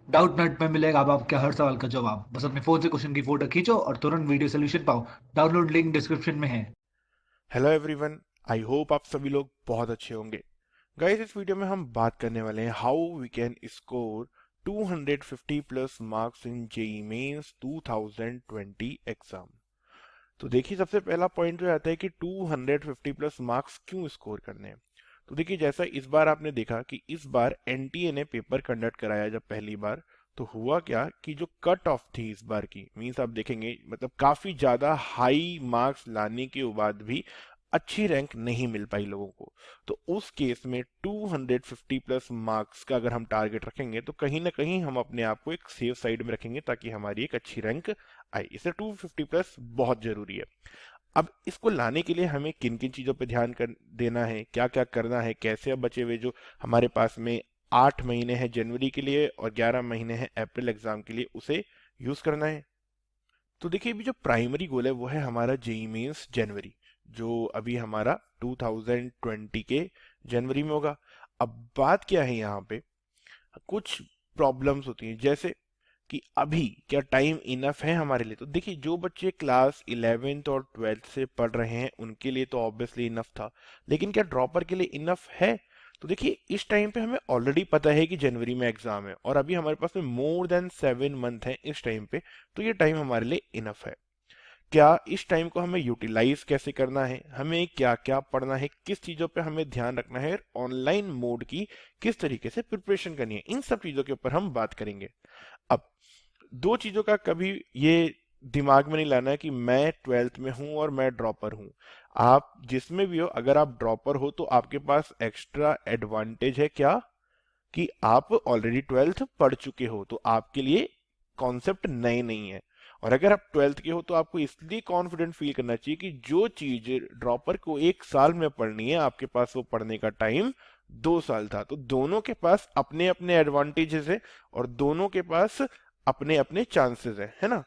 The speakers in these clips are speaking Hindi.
डाउट नट में मिलेगा अब आपके हर सवाल का जवाब। बस अपने फोन से क्वेश्चन की फोटो खींचो और तुरंत वीडियो सोल्यूशन पाओ। डाउनलोड लिंक डिस्क्रिप्शन में है। Hello everyone. आई होप आप सभी लोग बहुत अच्छे होंगे। गाइस, इस वीडियो में हम बात करने वाले हैं how we can score 250 plus marks in JEE Mains 2020 exam. तो देखिए, सबसे पहला पॉइंट जो आता है कि 250 प्लस मार्क्स क्यों स्कोर करने हैं। तो देखिए, जैसा इस बार आपने देखा कि इस बार एनटीए ने पेपर कंडक्ट कराया जब पहली बार, तो हुआ क्या कि जो कट ऑफ थी इस बार की, मींस आप देखेंगे मतलब काफी ज्यादा हाई मार्क्स लाने के बाद भी अच्छी रैंक नहीं मिल पाई लोगों को। तो उस केस में 250 प्लस मार्क्स का अगर हम टारगेट रखेंगे तो कहीं ना कहीं हम अपने आप को एक सेफ साइड में रखेंगे ताकि हमारी एक अच्छी रैंक आए। इससे 250 प्लस बहुत जरूरी है। अब इसको लाने के लिए हमें किन किन चीजों पे ध्यान कर देना है, क्या क्या करना है, कैसे अब बचे हुए जो हमारे पास में 8 महीने हैं जनवरी के लिए और 11 महीने हैं अप्रैल एग्जाम के लिए, उसे यूज करना है। तो देखिए, अभी जो प्राइमरी गोल है वो है हमारा जेई मेंस जनवरी, जो अभी हमारा 2020 के जनवरी में होगा। अब बात क्या है यहाँ पे, कुछ प्रॉब्लम्स होती हैं, जैसे कि अभी क्या टाइम इनफ है हमारे लिए। तो देखिए, जो बच्चे क्लास 11th और 12th से पढ़ रहे हैं उनके लिए तो ऑब्वियसली इनफ था, लेकिन क्या ड्रॉपर के लिए इनफ है? तो देखिए, इस टाइम पे हमें ऑलरेडी पता है कि जनवरी में एग्जाम है और अभी हमारे पास में मोर देन 7 मंथ है इस टाइम पे। तो ये टाइम हमारे लिए इनफ है। क्या इस टाइम को हमें यूटिलाइज कैसे करना है, हमें क्या क्या पढ़ना है, किस चीजों पे हमें ध्यान रखना है, ऑनलाइन मोड की किस तरीके से प्रिपरेशन करनी है, इन सब चीजों के ऊपर हम बात करेंगे। अब दो चीजों का कभी ये दिमाग में नहीं लाना है कि मैं 12th में हूं और मैं ड्रॉपर हूं। आप जिसमें भी हो, अगर आप ड्रॉपर हो तो आपके पास एक्स्ट्रा एडवांटेज है क्या, कि आप ऑलरेडी 12th पढ़ चुके हो, तो आपके लिए कॉन्सेप्ट नए नहीं है। और अगर आप 12th के हो तो आपको इसलिए कॉन्फिडेंट फील करना चाहिए कि जो चीज ड्रॉपर को 1 साल में पढ़नी है, आपके पास वो पढ़ने का टाइम 2 साल था। तो दोनों के पास अपने अपने एडवांटेजेस है और दोनों के पास अपने अपने चांसेस है ना।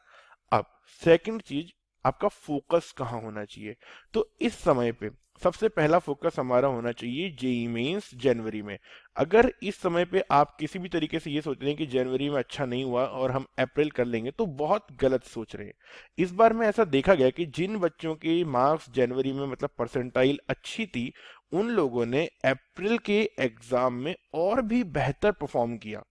अब सेकंड चीज, आपका फोकस कहाँ होना चाहिए। तो इस समय पे सबसे पहला फोकस हमारा होना चाहिए जेई मेंस जनवरी में। अगर इस समय पे आप किसी भी तरीके से ये सोच रहे हैं कि जनवरी में अच्छा नहीं हुआ और हम अप्रैल कर लेंगे, तो बहुत गलत सोच रहे हैं। इस बार में ऐसा देखा गया कि जिन बच्चों के मार्क्स जनवरी में मतलब परसेंटाइल अच्छी थी, उन लोगों ने अप्रैल के एग्जाम में और भी बेहतर परफॉर्म किया।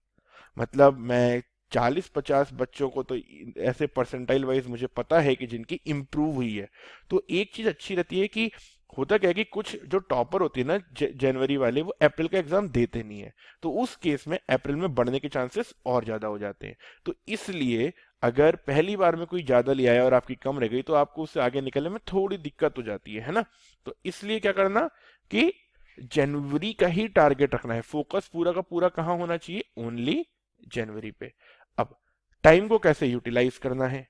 मतलब मैं 40-50 बच्चों को तो ऐसे परसेंटाइल वाइज मुझे पता है कि जिनकी इम्प्रूव हुई है। तो एक चीज अच्छी रहती है कि होता क्या है कि कुछ जो टॉपर होती है ना जनवरी वाले, वो अप्रैल का एग्जाम देते नहीं है, तो उस केस में अप्रैल में बढ़ने के चांसेस और ज्यादा हो जाते हैं। तो इसलिए अगर पहली बार में कोई ज्यादा ले आया और आपकी कम रह गई, तो आपको उससे आगे निकलने में थोड़ी दिक्कत हो जाती है ना। तो इसलिए क्या करना कि जनवरी का ही टारगेट रखना है, फोकस पूरा का पूरा कहाँ होना चाहिए, ओनली जनवरी पे। अब टाइम को कैसे यूटिलाइज करना है।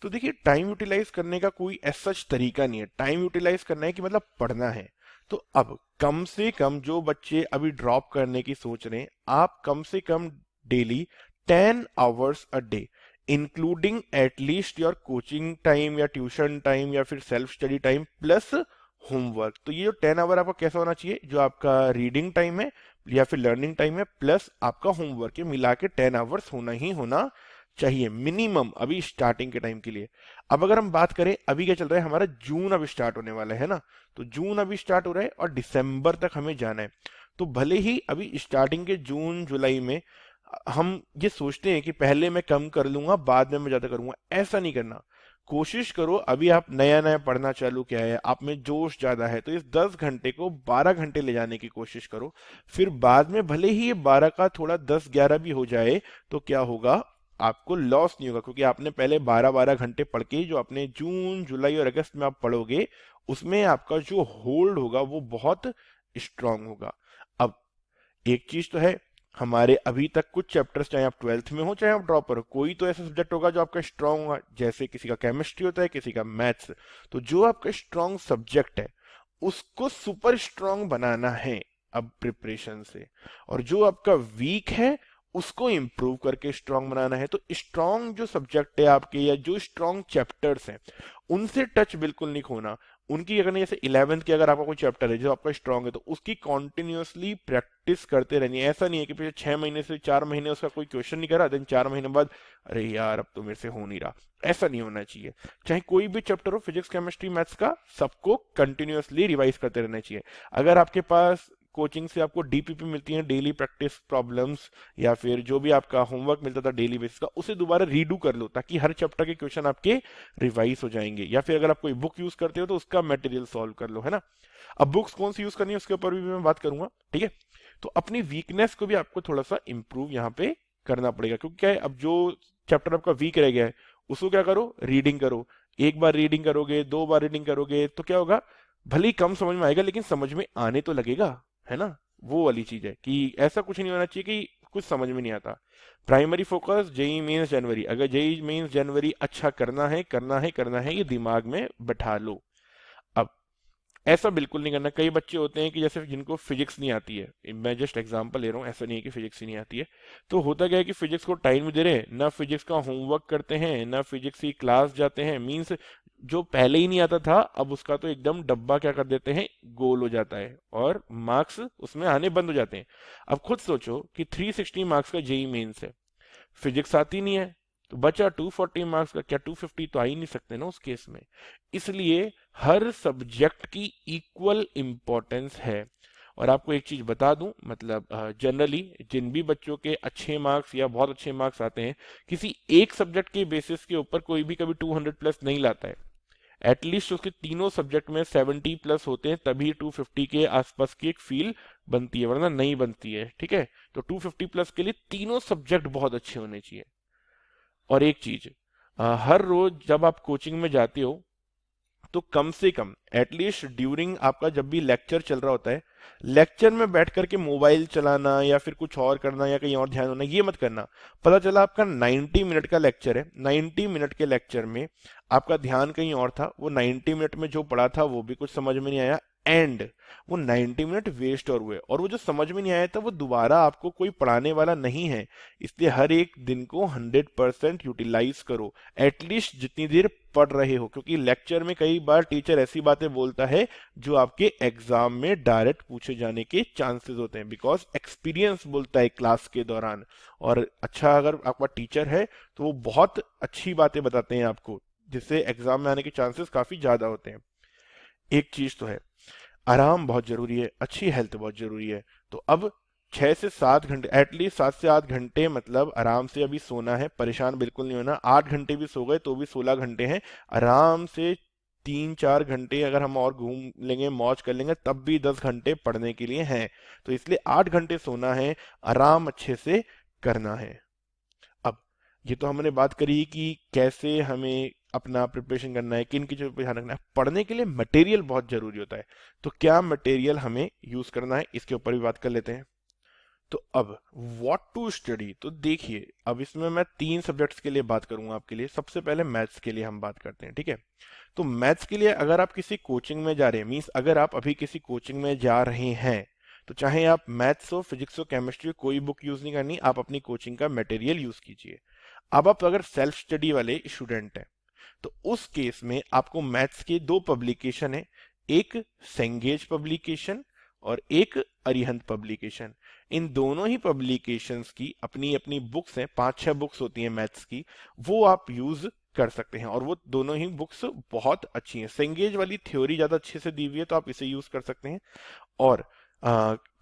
तो देखिए, टाइम यूटिलाइज करने का कोई ऐसा सच तरीका नहीं है। टाइम यूटिलाइज करना है कि मतलब पढ़ना है। तो अब कम से कम जो बच्चे अभी ड्रॉप करने की सोच रहे हैं, आप कम से कम daily 10 hours a day, including at least your coaching time या ट्यूशन टाइम या फिर self study time plus homework. तो ये जो 10 आवर आपका कैसा होना चाहिए, जो आपका रीडिंग टाइम है या फिर लर्निंग टाइम है प्लस आपका होमवर्क, ये मिला के 10 आवर्स होना ही होना चाहिए मिनिमम, अभी स्टार्टिंग के टाइम के लिए। अब अगर हम बात करें, अभी क्या चल रहा है हमारा, जून अभी स्टार्ट होने वाला है ना। तो जून अभी स्टार्ट हो रहा है और दिसंबर तक हमें जाना है। तो भले ही अभी स्टार्टिंग के जून जुलाई में हम ये सोचते हैं कि पहले मैं कम कर लूंगा बाद में मैं ज्यादा करूंगा, ऐसा नहीं करना। कोशिश करो, अभी आप नया नया पढ़ना चालू किया है, आप में जोश ज्यादा है, तो इस 10 घंटे को 12 घंटे ले जाने की कोशिश करो। फिर बाद में भले ही ये 12 का थोड़ा 10-11 भी हो जाए, तो क्या होगा, आपको लॉस नहीं होगा, क्योंकि आपने पहले 12-12 घंटे पढ़ के जो आपने जून जुलाई और अगस्त में आप पढ़ोगे, उसमें आपका जो होल्ड होगा वो बहुत स्ट्रांग होगा। अब एक चीज तो है, हमारे अभी तक कुछ चैप्टर्स, चाहे आप 12th में हो चाहे आप ड्रॉपर हो, कोई तो ऐसा सब्जेक्ट होगा जो आपका स्ट्रांग होगा, जैसे किसी का केमिस्ट्री होता है, किसी का मैथ्स। तो जो आपका स्ट्रांग सब्जेक्ट है उसको सुपर स्ट्रांग बनाना है अब प्रिपरेशन से, और जो आपका वीक है उसको इंप्रूव करके स्ट्रांग बनाना है। तो स्ट्रांग जो सब्जेक्ट है आपके या जो स्ट्रांग चैप्टर्स हैं, उनसे टच बिल्कुल नहीं खोना। उनकी अगर जैसे 11th की अगर आपका कोई चैप्टर है जो आपका स्ट्रांग है तो उसकी कॉन्टिन्यूसली प्रैक्टिस करते रहनी है। ऐसा नहीं है कि पिछले 6 महीने से 4 महीने उसका कोई क्वेश्चन नहीं करा, देन 4 महीने बाद अरे यार अब तो मेरे से हो नहीं रहा। ऐसा नहीं होना चाहिए। चाहे कोई भी चैप्टर हो, फिजिक्स केमिस्ट्री मैथ्स का, सबको कंटिन्यूसली रिवाइज करते रहना चाहिए। अगर आपके पास कोचिंग से आपको डीपीपी मिलती है, डेली प्रैक्टिस प्रॉब्लम्स, या फिर जो भी आपका होमवर्क मिलता था डेली बेसिस का, उसे दोबारा रीडू कर लो ताकि हर चैप्टर के क्वेश्चन आपके रिवाइज हो जाएंगे। या फिर अगर आप कोई बुक यूज करते हो तो उसका मटेरियल सॉल्व कर लो, है ना। अब बुक्स कौन सी यूज करनी है उसके ऊपर भी मैं बात करूंगा, ठीक है। तो अपनी वीकनेस को भी आपको थोड़ा सा इंप्रूव यहाँ पे करना पड़ेगा, क्योंकि क्या है, अब जो चैप्टर आपका वीक रह गया है उसको क्या करो, रीडिंग करो। एक बार रीडिंग करोगे, 2 बार रीडिंग करोगे तो क्या होगा, भले ही कम समझ में आएगा लेकिन समझ में आने तो लगेगा, है ना। वो वाली चीज है कि ऐसा कुछ नहीं होना चाहिए कि कुछ समझ में नहीं आता। प्राइमरी फोकस जेई मेंस जनवरी, अगर जेई मेंस जनवरी अच्छा करना है करना है करना है, ये दिमाग में बैठा लो। अब ऐसा बिल्कुल नहीं करना। कई बच्चे होते हैं कि जैसे जिनको फिजिक्स नहीं आती है, मैं जस्ट एग्जांपल ले रहा हूँ, ऐसा नहीं है कि फिजिक्स ही नहीं आती है, तो होता क्या है कि फिजिक्स को टाइम दे रहे हैं ना, फिजिक्स का होमवर्क करते हैं ना, फिजिक्स की क्लास जाते हैं। मींस जो पहले ही नहीं आता था अब उसका तो एकदम डब्बा क्या कर देते हैं, गोल हो जाता है और मार्क्स उसमें आने बंद हो जाते हैं। अब खुद सोचो कि 360 मार्क्स का जेई मेंस है, फिजिक्स आती नहीं है तो बचा 240 मार्क्स का, क्या 250 तो आ ही नहीं सकते ना उस केस में। इसलिए हर सब्जेक्ट की इक्वल इंपॉर्टेंस है। और आपको एक चीज बता दूं, मतलब जनरली जिन भी बच्चों के अच्छे मार्क्स या बहुत अच्छे मार्क्स आते हैं, किसी एक सब्जेक्ट के बेसिस के ऊपर कोई भी कभी 200 प्लस नहीं लाता है। एटलीस्ट उसके तीनों सब्जेक्ट में 70 प्लस होते हैं, तभी 250 के आसपास की एक फील बनती है, वरना नहीं बनती है, ठीक है। तो 250 प्लस के लिए तीनों सब्जेक्ट बहुत अच्छे होने चाहिए। और एक चीज, हर रोज जब आप कोचिंग में जाते हो तो कम से कम एटलीस्ट ड्यूरिंग आपका जब भी लेक्चर चल रहा होता है, लेक्चर में बैठ करके मोबाइल चलाना या फिर कुछ और करना या कहीं और ध्यान होना, ये मत करना। पता चला आपका 90 मिनट का लेक्चर है, 90 मिनट के लेक्चर में आपका ध्यान कहीं और था, वो 90 मिनट में जो पढ़ा था वो भी कुछ समझ में नहीं आया, एंड वो 90 मिनट वेस्ट और हुए, और वो जो समझ में नहीं आया था वो दोबारा आपको कोई पढ़ाने वाला नहीं है। इसलिए हर एक दिन को 100% यूटिलाइज करो, एटलीस्ट जितनी देर पढ़ रहे हो, क्योंकि लेक्चर में कई बार टीचर ऐसी बातें बोलता है जो आपके एग्जाम में डायरेक्ट पूछे जाने के चांसेस होते हैं, बिकॉज एक्सपीरियंस बोलता है क्लास के दौरान। और अच्छा अगर आपका टीचर है तो वो बहुत अच्छी बातें बताते हैं आपको, जिससे एग्जाम में आने के चांसेस काफी ज्यादा होते हैं। एक चीज तो है, आराम बहुत जरूरी है, अच्छी हेल्थ बहुत जरूरी है। तो अब 6 से 7 घंटे, एटलीस्ट 7 से 8 घंटे मतलब आराम से अभी सोना है, परेशान बिल्कुल नहीं होना। 8 घंटे भी सो गए तो भी 16 घंटे हैं, आराम से 3-4 घंटे अगर हम और घूम लेंगे, मौज कर लेंगे, तब भी 10 घंटे पढ़ने के लिए हैं। तो इसलिए 8 घंटे सोना है, आराम अच्छे से करना है। अब ये तो हमने बात करी कि कैसे हमें अपना प्रिपरेशन करना है, किन की चीजों पर ध्यान रखना है। पढ़ने के लिए मटेरियल बहुत जरूरी होता है, तो क्या मटेरियल हमें यूज करना है इसके ऊपर भी बात कर लेते हैं। तो अब व्हाट टू स्टडी, तो देखिए अब इसमें मैं 3 सब्जेक्ट्स के लिए बात करूंगा आपके लिए। सबसे पहले मैथ्स के लिए हम बात करते हैं, ठीक है। तो मैथ्स के लिए अगर आप किसी कोचिंग में जा रहे हैं, मीन्स अगर आप अभी किसी कोचिंग में जा रहे हैं, तो चाहे आप मैथ्स हो, फिजिक्स हो, केमिस्ट्री हो, कोई बुक यूज नहीं करनी, आप अपनी कोचिंग का मटेरियल यूज कीजिए। अब आप अगर सेल्फ स्टडी वाले स्टूडेंट हैं तो उस केस में आपको मैथ्स के 2 पब्लिकेशन है, एक सेंगेज पब्लिकेशन और एक अरिहंत पब्लिकेशन। इन दोनों ही पब्लिकेशंस की अपनी अपनी बुक्स हैं, 5-6 बुक्स होती हैं मैथ्स की, वो आप यूज कर सकते हैं। और वो दोनों ही बुक्स बहुत अच्छी हैं। सेंगेज वाली थ्योरी ज्यादा अच्छे से दी हुई है तो आप इसे यूज कर सकते हैं। और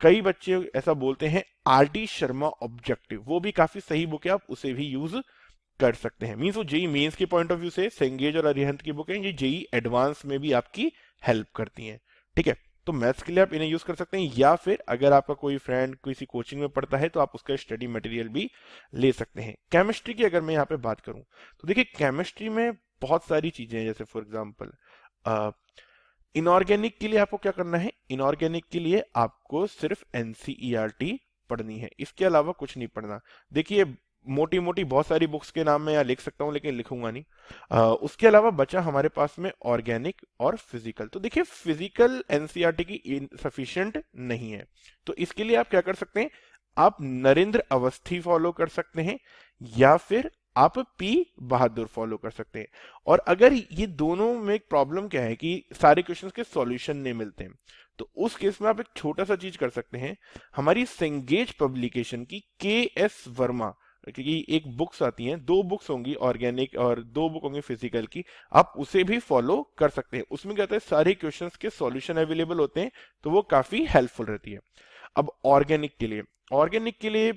कई बच्चे ऐसा बोलते हैं आर.डी. शर्मा ऑब्जेक्टिव, वो भी काफी सही बुक है, आप उसे भी यूज कर सकते हैं। मीन्स वो जेई मेंस के पॉइंट ऑफ व्यू से सेंगेज और अरिहंत की बुक है, ये जेई एडवांस में भी आपकी हेल्प करती हैं, ठीक है। तो मैथ्स के लिए आप इन्हें यूज कर सकते हैं, या फिर अगर आपका कोई फ्रेंड किसी कोचिंग में पढ़ता है तो आप उसका स्टडी मटेरियल भी ले सकते हैं। केमिस्ट्री की अगर मैं यहाँ पे बात करूं तो देखिए केमिस्ट्री में बहुत सारी चीजें हैं, जैसे फॉर एग्जाम्पल इनऑर्गेनिक के लिए आपको क्या करना है, इनऑर्गेनिक के लिए आपको सिर्फ एनसीईआरटी पढ़नी है, इसके अलावा कुछ नहीं पढ़ना। देखिए मोटी मोटी बहुत सारी बुक्स के नाम मैं यहाँ लिख सकता हूँ लेकिन लिखूंगा नहीं। उसके अलावा बचा हमारे पास में ऑर्गेनिक और फिजिकल। तो देखिए फिजिकल एनसीईआरटी की सफिशिएंट नहीं है, तो इसके लिए आप क्या कर सकते हैं, आप नरेंद्र अवस्थी फॉलो कर सकते हैं, या फिर आप पी बहादुर फॉलो कर सकते हैं। और अगर ये दोनों में एक प्रॉब्लम क्या है कि सारे क्वेश्चंस के सॉल्यूशन नहीं मिलते हैं, तो उस केस में आप एक छोटा सा चीज कर सकते हैं। हमारी सेंगेज पब्लिकेशन की के.एस. वर्मा, क्योंकि एक बुक्स आती हैं, 2 बुक्स होंगी ऑर्गेनिक और 2 बुक होंगी फिजिकल की, आप उसे भी फॉलो कर सकते हैं। उसमें क्या होता है, सारे क्वेश्चंस के सॉल्यूशन अवेलेबल होते हैं, तो वो काफी हेल्पफुल रहती है। अब ऑर्गेनिक के लिए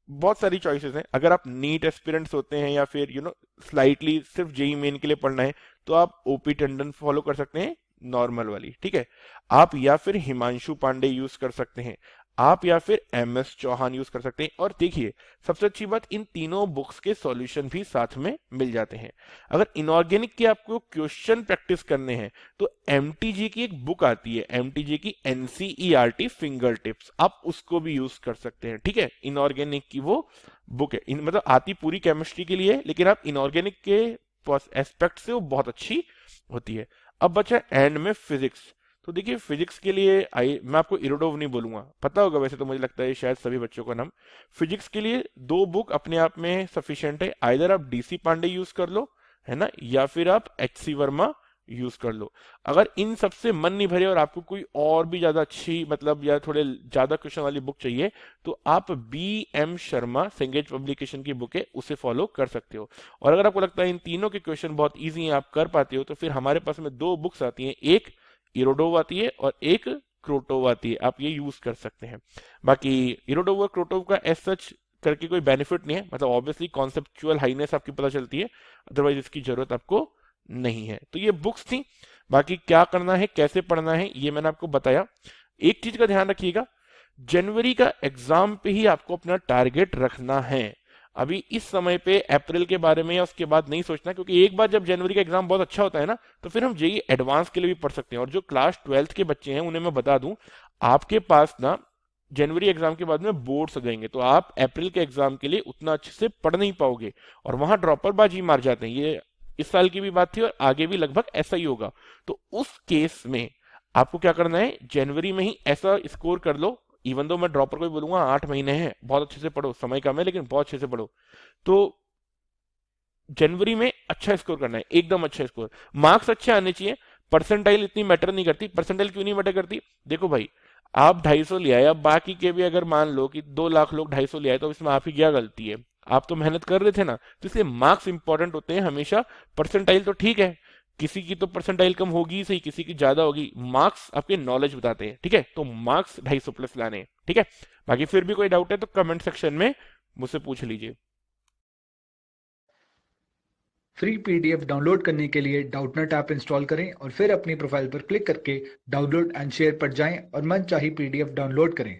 बहुत सारी चॉइसेस हैं। अगर आप नीट एस्पिरेंट्स होते हैं या फिर स्लाइटली सिर्फ जेई मेन के लिए पढ़ना है, तो आप ओपी टंडन फॉलो कर सकते हैं, नॉर्मल वाली, ठीक है। आप या फिर हिमांशु पांडे यूज कर सकते हैं, आप या फिर एमएस चौहान यूज कर सकते हैं। और देखिए, सबसे अच्छी बात, इन तीनों बुक्स के सॉल्यूशन भी साथ में मिल जाते हैं। अगर इनऑर्गेनिक के आपको क्वेश्चन प्रैक्टिस करने हैं, तो एमटीजी की एक बुक आती है, एमटीजी की एनसीईआरटी फिंगर टिप्स, आप उसको भी यूज कर सकते हैं, ठीक है। इनऑर्गेनिक की वो बुक है, मतलब आती पूरी केमिस्ट्री के लिए, लेकिन आप इनऑर्गेनिक के एस्पेक्ट से वो बहुत अच्छी होती है। अब बचा एंड में फिजिक्स। तो देखिए, फिजिक्स के लिए मैं आपको इरोडोव नहीं बोलूंगा, पता होगा वैसे तो, मुझे लगता है शायद सभी बच्चों का नाम। फिजिक्स के लिए 2 बुक अपने आप में सफिशिएंट है। आइदर आप डीसी पांडे यूज कर लो, है ना, या फिर आप एचसी वर्मा यूज कर लो। अगर इन सबसे मन नहीं भरे और आपको कोई और भी ज्यादा अच्छी, मतलब या थोड़े ज्यादा क्वेश्चन वाली बुक चाहिए, तो आप B M Sharma Cengage publication की बुक है, उसे फॉलो कर सकते हो। और अगर आपको लगता है इन तीनों के क्वेश्चन बहुत ईजी हैं, आप कर पाते हो, तो फिर हमारे पास में 2 बुक्स आती हैं, एक इरोडोव आती है और एक क्रोटोव आती है, आप ये यूज कर सकते हैं। बाकी इरोडोव और क्रोटोव का एज सच करके कोई बेनिफिट नहीं है, मतलब ऑब्वियसली कॉन्सेप्चुअल हाईनेस आपकी पता चलती है, अदरवाइज इसकी जरूरत आपको नहीं है। तो ये बुक्स थी। बाकी क्या करना है, कैसे पढ़ना है, ये मैंने आपको बताया। एक चीज का ध्यान रखिएगा, जनवरी का एग्जाम पे ही आपको अपना टारगेट रखना है। अभी इस समय पे अप्रैल के बारे में या उसके बाद नहीं सोचना, क्योंकि एक बार जब जनवरी का एग्जाम बहुत अच्छा होता है ना, तो फिर हम जेई एडवांस के लिए भी पढ़ सकते हैं। और जो क्लास 12th के बच्चे हैं, उन्हें मैं बता दूं, आपके पास ना जनवरी एग्जाम के बाद में बोर्ड्स हो जाएंगे, तो आप अप्रैल के एग्जाम के लिए उतना अच्छे से पढ़ नहीं पाओगे, और वहां ड्रॉपर बाजी मार जाते हैं। ये इस साल की भी बात थी और आगे भी लगभग ऐसा ही होगा। तो उस केस में आपको क्या करना है, जनवरी में ही ऐसा स्कोर कर लो। इवन दो मैं ड्रॉपर को भी बोलूंगा 8 महीने हैं, बहुत अच्छे से पढ़ो, समय कम है लेकिन बहुत अच्छे से पढ़ो। तो जनवरी में अच्छा स्कोर करना है, एकदम अच्छा स्कोर। मार्क्स अच्छे आने चाहिए, परसेंटाइल इतनी मैटर नहीं करती। परसेंटाइल क्यों नहीं मैटर करती, देखो भाई, आप 250 ले आए, अब बाकी के भी अगर मान लो कि 2 लाख लोग 250 ले आए, तो इसमें आपकी क्या गलती है, आप तो मेहनत कर रहे थे ना। तो इसलिए मार्क्स इंपॉर्टेंट होते हैं हमेशा। परसेंटाइल तो ठीक है, किसी की तो परसेंटाइल कम होगी ही सही, किसी की ज्यादा होगी, मार्क्स आपके नॉलेज बताते हैं, ठीक है। तो मार्क्स 250 प्लस लाने हैं, ठीक है। बाकी फिर भी कोई डाउट है तो कमेंट सेक्शन में मुझसे पूछ लीजिए। फ्री पीडीएफ डाउनलोड करने के लिए डाउटनट ऐप इंस्टॉल करें और फिर अपनी प्रोफाइल पर क्लिक करके डाउनलोड एंड शेयर पर जाएं और मनचाही पीडीएफ डाउनलोड करें।